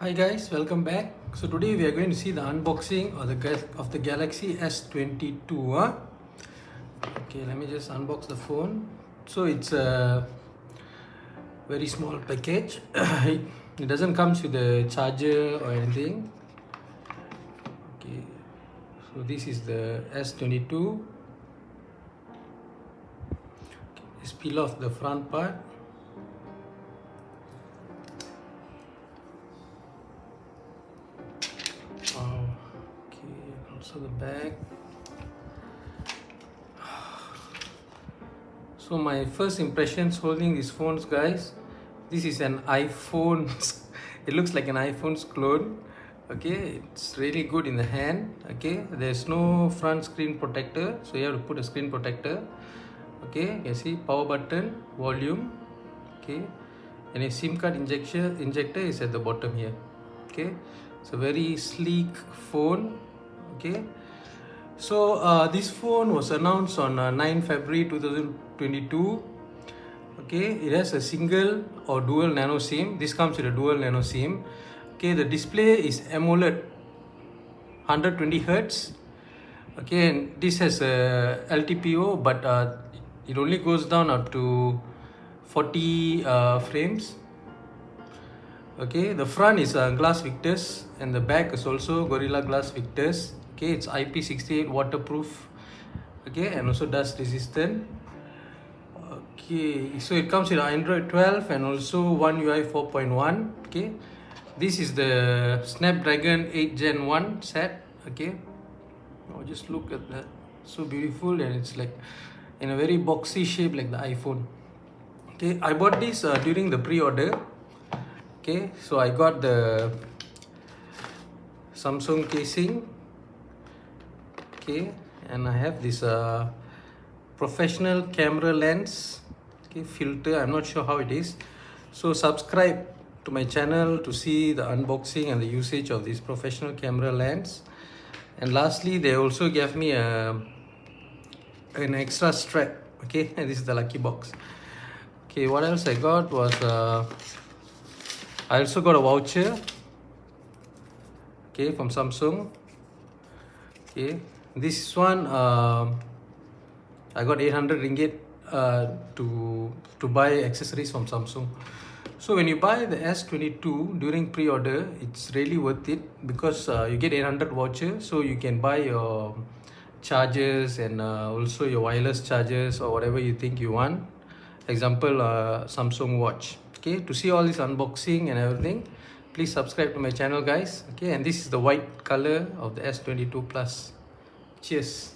Hi guys, welcome back. So today we are going to see the unboxing of the Galaxy S22. Okay, let me just unbox the phone. So it's a very small package. It doesn't come with a charger or anything. Okay, so this is the S22. Okay, just peel off the front part. Also the back. So my first impressions holding these phones, guys, this is an iPhone. It looks like an iPhone's clone. Okay, it's really good in the hand. Okay, there's no front screen protector, so you have to put a screen protector. Okay, you can see power button, volume. Okay, and a SIM card injector is at the bottom here. Okay, it's a very sleek phone. Okay, so this phone was announced on 9 February 2022. Okay, it has a single or dual nano SIM. This comes with a dual nano SIM. Okay, the display is AMOLED 120 Hz. Okay, and this has a LTPO, but it only goes down up to 40 frames. Okay, the front is Glass Victus and the back is also Gorilla Glass Victus. Okay, it's IP68 waterproof. Okay, and also dust resistant. Okay, so it comes with Android 12 and also One UI 4.1. Okay, this is the Snapdragon 8 Gen 1 set. Okay, oh, just look at that, so beautiful, and it's like in a very boxy shape like the iPhone. Okay, I bought this during the pre-order. Okay, so I got the Samsung casing. Okay, and I have this professional camera lens. Okay, filter, I'm not sure how it is. So subscribe to my channel to see the unboxing and the usage of this professional camera lens. And lastly, they also gave me an extra strap. Okay, and this is the lucky box. Okay, what else I got was I also got a voucher, okay, from Samsung. Okay, this one I got 800 ringgit to buy accessories from Samsung. So when you buy the S22 during pre-order, it's really worth it because you get 800 voucher, so you can buy your chargers and also your wireless chargers or whatever you think you want. Example, Samsung watch. Okay, to see all this unboxing and everything, please subscribe to my channel, guys. Okay, and this is the white color of the S22 Plus. Cheers.